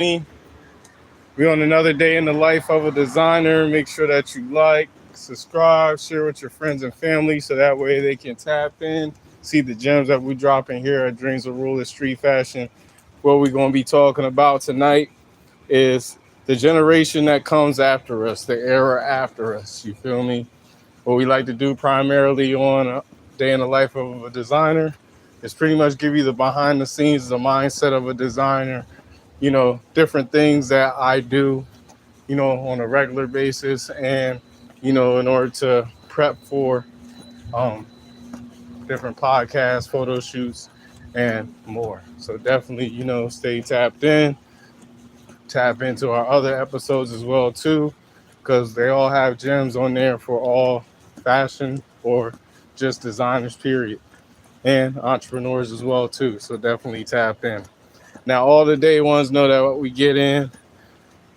We're on another day in the life of a designer. Make sure that you like, subscribe, share with your friends and family so that way they can tap in, see the gems that we drop in here at Dreams of Rule Street Fashion. What we're going to be talking about tonight is the generation that comes after us, the era after us. You feel me? What we like to do primarily on a day in the life of a designer is pretty much give you the behind the scenes, the mindset of a designer, different things that I do, on a regular basis and, in order to prep for um, different podcasts, photo shoots, and more. So definitely, stay tapped in, tap into our other episodes as well too, because they all have gems on there for all fashion or just designers, period, and entrepreneurs as well too. So definitely tap in. Now, all the day ones know that we get in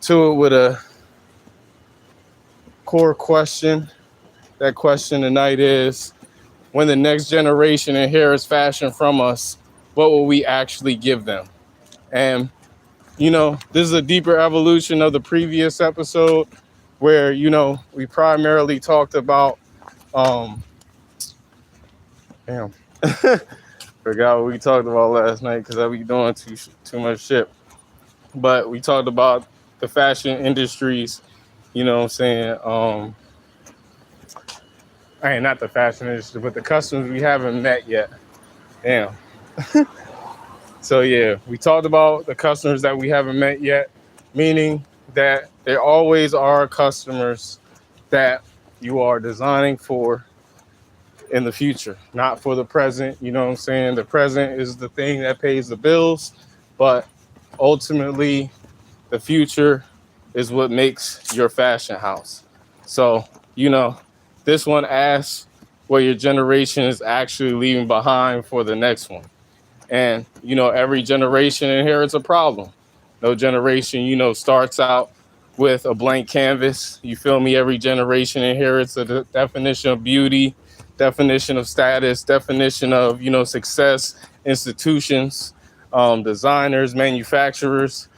to it with a core question. That question tonight is, when the next generation inherits fashion from us, what will we actually give them? And, this is a deeper evolution of the previous episode where, we primarily talked about, damn, forgot what we talked about last night because I be doing too much shit. But we talked about the fashion industries, what I'm saying, not the fashion industry, but the customers we haven't met yet. Damn. So yeah, we talked about the customers that we haven't met yet, meaning that there always are customers that you are designing for in the future, not for the present. You know what I'm saying? The present is the thing that pays the bills, but ultimately the future is what makes your fashion house. So, this one asks what your generation is actually leaving behind for the next one. And, every generation inherits a problem. No generation, starts out with a blank canvas. You feel me? Every generation inherits a definition of beauty, definition of status, definition of, success, institutions, designers, manufacturers,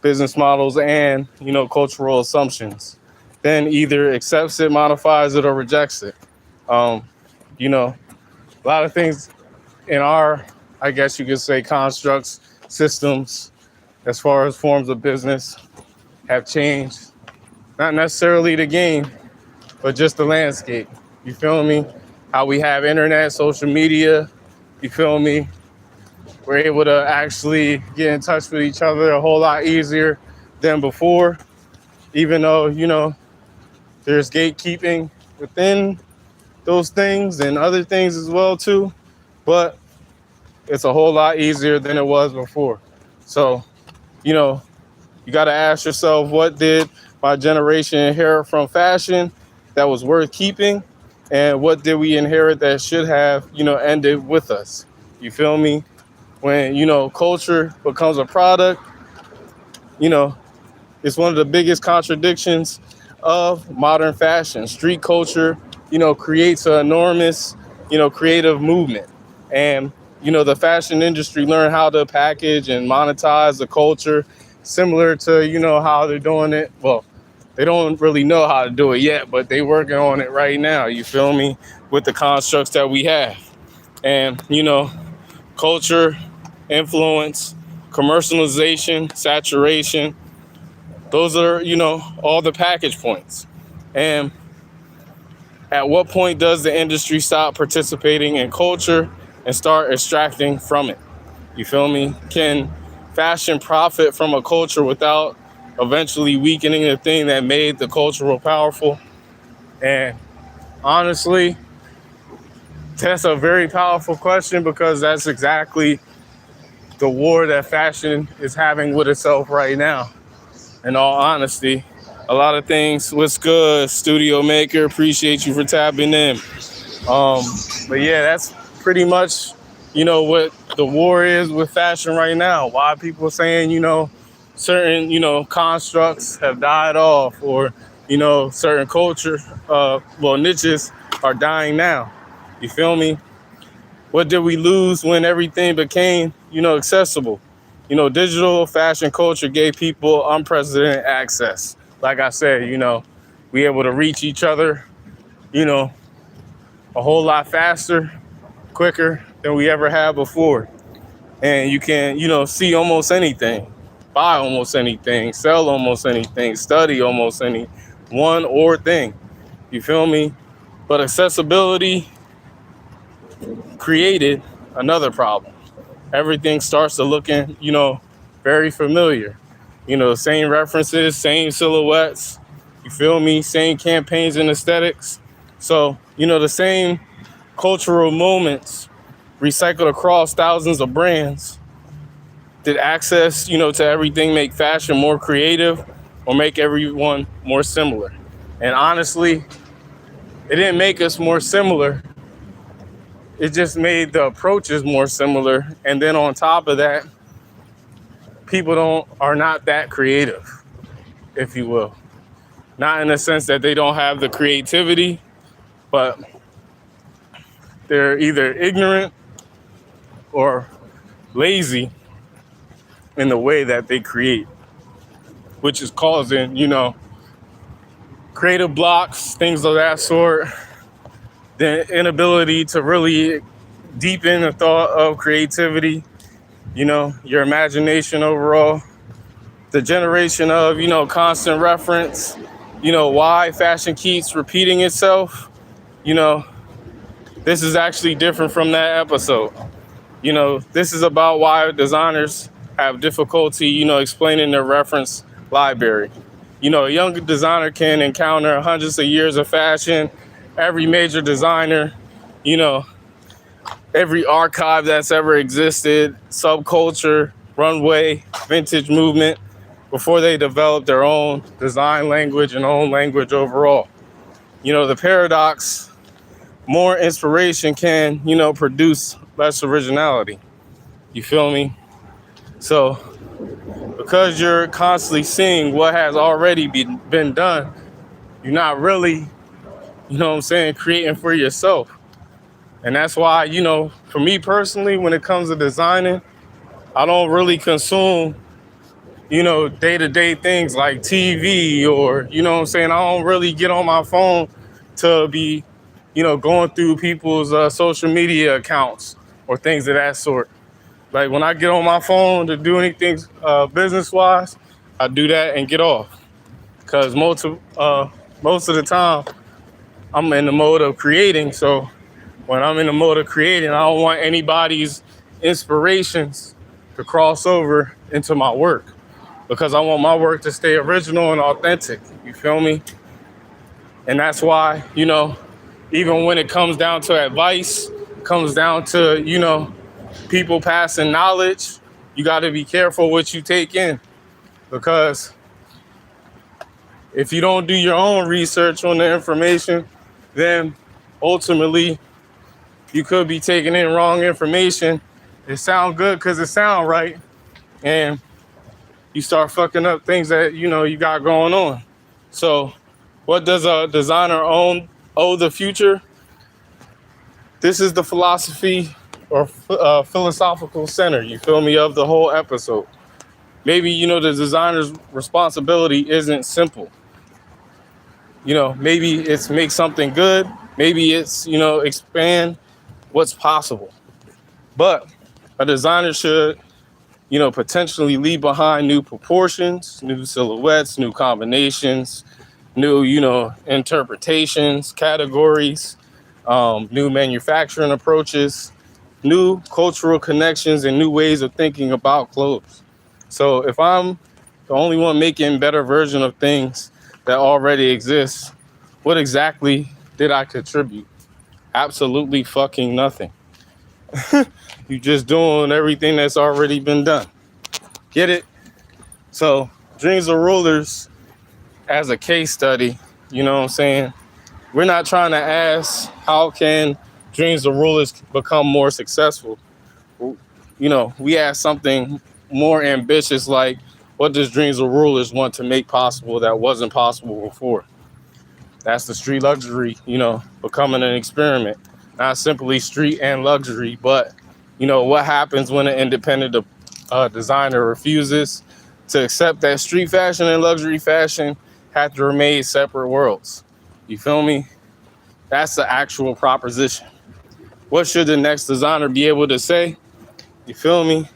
business models, and, cultural assumptions. Then either accepts it, modifies it, or rejects it. Um, a lot of things in our, I guess you could say, constructs, systems, as far as forms of business, have changed. Not necessarily the game, but just the landscape. You feel me? How we have internet, social media, you feel me? We're able to actually get in touch with each other a whole lot easier than before, even though, there's gatekeeping within those things and other things as well too. But it's a whole lot easier than it was before. So, you got to ask yourself, what did my generation inherit from fashion that was worth keeping? And what did we inherit that should have, ended with us? You feel me? When, culture becomes a product, you know, it's one of the biggest contradictions of modern fashion. Street culture, creates an enormous, creative movement. And, the fashion industry learned how to package and monetize the culture similar to, how they're doing it. Well, they don't really know how to do it yet, but they working on it right now. You feel me? With the constructs that we have. And, culture, influence, commercialization, saturation, those are, all the package points. And at what point does the industry stop participating in culture and start extracting from it? You feel me? Can fashion profit from a culture without eventually weakening the thing that made the cultural powerful? And honestly, that's a very powerful question because that's exactly the war that fashion is having with itself right now. In all honesty, a lot of things. What's good, Studio Maker? Appreciate you for tapping in. But yeah, that's pretty much, what the war is with fashion right now. Why people saying, certain, constructs have died off, or, certain culture, niches are dying now. You feel me? What did we lose when everything became, accessible? digital fashion culture gave people unprecedented access. Like I said, we able to reach each other, you know, a whole lot faster, quicker than we ever had before. And you can, see almost anything, buy almost anything, sell almost anything, study almost any one or thing. You feel me? But accessibility created another problem. Everything starts to looking, very familiar. Same references, same silhouettes. You feel me? Same campaigns and aesthetics. So, the same cultural moments recycled across thousands of brands. Did access, to everything make fashion more creative or make everyone more similar? And honestly, it didn't make us more similar. It just made the approaches more similar. And then on top of that, people are not that creative, if you will. Not in the sense that they don't have the creativity, but they're either ignorant or lazy in the way that they create, which is causing, creative blocks, things of that sort, the inability to really deepen the thought of creativity, your imagination overall, the generation of, constant reference, why fashion keeps repeating itself. This is actually different from that episode. This is about why designers have difficulty, explaining their reference library. A young designer can encounter hundreds of years of fashion, every major designer, every archive that's ever existed, subculture, runway, vintage movement, before they develop their own design language and own language overall. The paradox, more inspiration can, produce less originality. You feel me? So, because you're constantly seeing what has already been done, you're not really, creating for yourself. And that's why, for me personally, when it comes to designing, I don't really consume, day-to-day things like TV or, I don't really get on my phone to be, going through people's social media accounts or things of that sort. Like when I get on my phone to do anything business-wise, I do that and get off. Because most of the time, I'm in the mode of creating. So when I'm in the mode of creating, I don't want anybody's inspirations to cross over into my work. Because I want my work to stay original and authentic. You feel me? And that's why, even when it comes down to advice, comes down to, people passing knowledge, you got to be careful what you take in. Because if you don't do your own research on the information, then ultimately you could be taking in wrong information. It sounds good because it sounds right. And you start fucking up things that, you got going on. So what does a designer owe the future? This is the philosophy or philosophical center, you feel me, of the whole episode. Maybe, the designer's responsibility isn't simple. Maybe it's make something good. Maybe it's, expand what's possible. But a designer should, potentially leave behind new proportions, new silhouettes, new combinations, new, interpretations, categories, new manufacturing approaches, new cultural connections, and new ways of thinking about clothes. So if I'm the only one making better version of things that already exist, what exactly did I contribute? Absolutely fucking nothing. You just doing everything that's already been done. Get it? So Dreams of Rulers as a case study, you know what I'm saying? We're not trying to ask how can Dreams of Rulers become more successful. We ask something more ambitious like, what does Dreams of Rulers want to make possible that wasn't possible before? That's the street luxury, becoming an experiment. Not simply street and luxury, but, what happens when an independent designer refuses to accept that street fashion and luxury fashion have to remain separate worlds. You feel me? That's the actual proposition. What should the next designer be able to say? You feel me?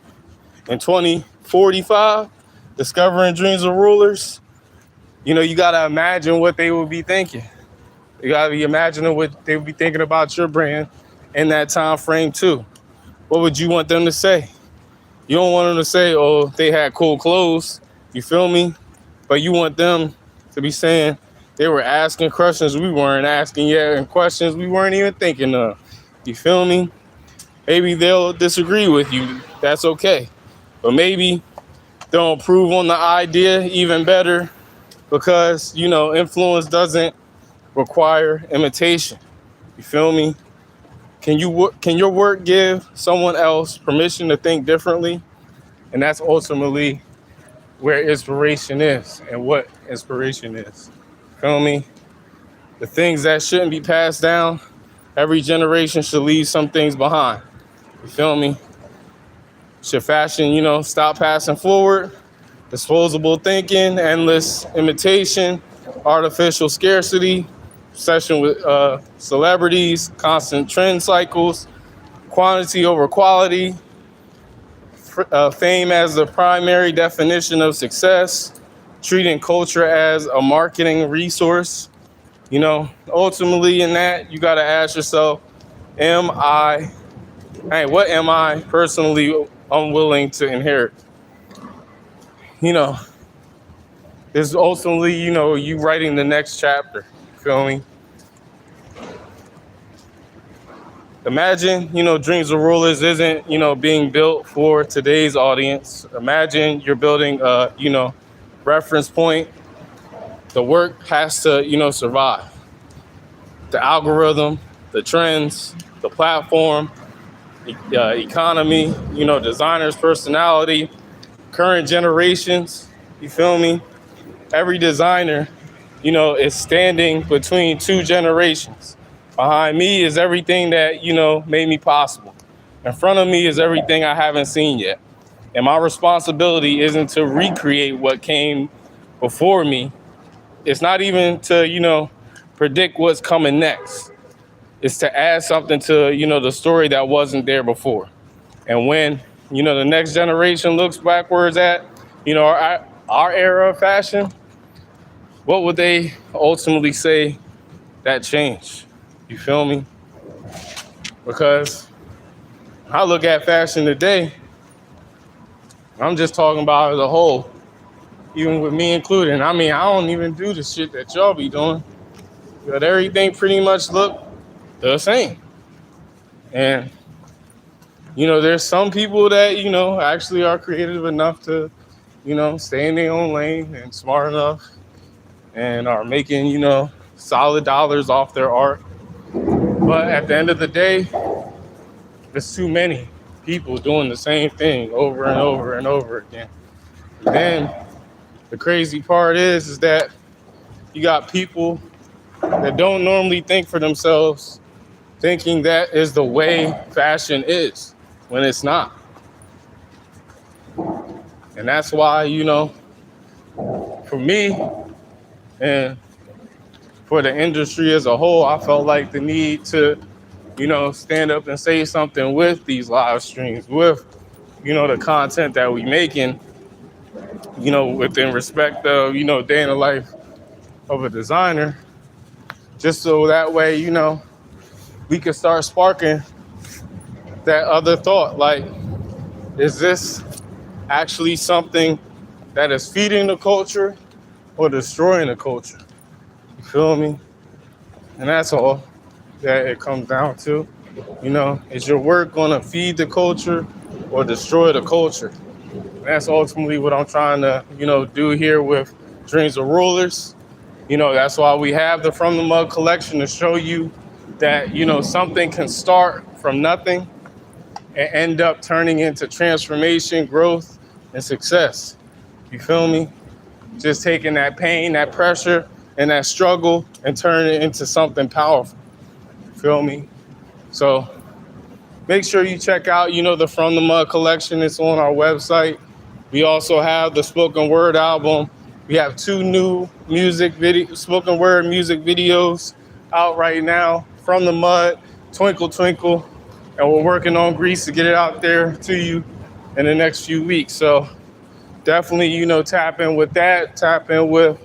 In 2045, discovering dreams of rulers, you got to imagine what they would be thinking. You got to be imagining what they would be thinking about your brand in that time frame too. What would you want them to say? You don't want them to say, oh, they had cool clothes. You feel me? But you want them to be saying they were asking questions we weren't asking yet and questions we weren't even thinking of. You feel me? Maybe they'll disagree with you. That's okay. But maybe they'll improve on the idea even better because, influence doesn't require imitation. You feel me? Can your work give someone else permission to think differently? And that's ultimately where inspiration is and what inspiration is. Feel me? The things that shouldn't be passed down, every generation should leave some things behind. You feel me? Should fashion, stop passing forward? Disposable thinking, endless imitation, artificial scarcity, obsession with celebrities, constant trend cycles, quantity over quality, fame as the primary definition of success, treating culture as a marketing resource. Ultimately in that, you got to ask yourself, what am I personally unwilling to inherit? It's ultimately, you writing the next chapter. Feel me? Imagine, Dreams of Rulers isn't, being built for today's audience. Imagine you're building a, reference point. The work has to, survive. The algorithm, the trends, the platform, economy, designers' personality, current generations. You feel me? Every designer, is standing between two generations. Behind me is everything that, made me possible. In front of me is everything I haven't seen yet. And my responsibility isn't to recreate what came before me. It's not even to, predict what's coming next. It's to add something to, the story that wasn't there before. And when, the next generation looks backwards at, our era of fashion, what would they ultimately say that changed? You feel me? Because I look at fashion today, I'm just talking about as a whole, even with me included. I don't even do the shit that y'all be doing, but everything pretty much look the same. And, there's some people that, actually are creative enough to, stay in their own lane and smart enough and are making, solid dollars off their art. But at the end of the day, there's too many people doing the same thing over and over and over again. And then the crazy part is that you got people that don't normally think for themselves, thinking that is the way fashion is, when it's not. And that's why, for me and for the industry as a whole, I felt like the need to, stand up and say something with these live streams, with, the content that we making, within respect of, day in the life of a designer, just so that way, we can start sparking that other thought. Like, is this actually something that is feeding the culture or destroying the culture? You feel me? And that's all that it comes down to. Is your work gonna feed the culture or destroy the culture? And that's ultimately what I'm trying to, do here with Dreams of Rulers. That's why we have the From the Mud collection, to show you that, something can start from nothing and end up turning into transformation, growth, and success. You feel me? Just taking that pain, that pressure, and that struggle and turning it into something powerful. You feel me? So make sure you check out, the From the Mud collection. It's on our website. We also have the spoken word album. We have 2 new spoken word music videos out right now. From the Mud, Twinkle Twinkle, and we're working on Grease to get it out there to you in the next few weeks. So definitely, tap in with that. Tap in with,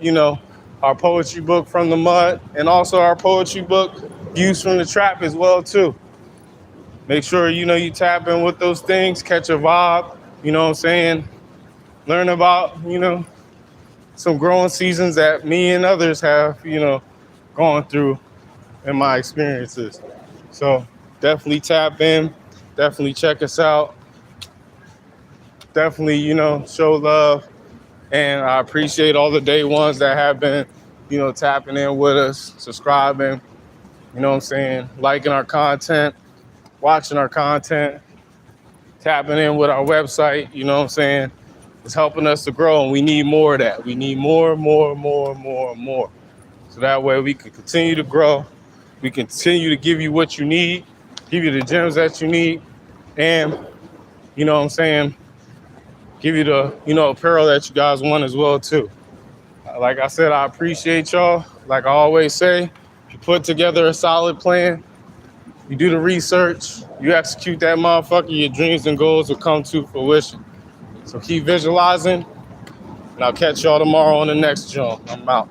our poetry book From the Mud, and also our poetry book Views from the Trap as well too. Make sure, you tap in with those things, catch a vibe, you know what I'm saying? Learn about, some growing seasons that me and others have, gone through in my experiences. So definitely tap in, definitely check us out, definitely, show love. And I appreciate all the day ones that have been, tapping in with us, subscribing, you know what I'm saying, liking our content, watching our content, tapping in with our website, you know what I'm saying? It's helping us to grow, and we need more of that. We need more. So that way we can continue to grow. We continue to give you what you need, give you the gems that you need, and, you know what I'm saying, give you the, apparel that you guys want as well too. Like I said, I appreciate y'all. Like I always say, if you put together a solid plan, you do the research, you execute that motherfucker, your dreams and goals will come to fruition. So keep visualizing, and I'll catch y'all tomorrow on the next jump. I'm out.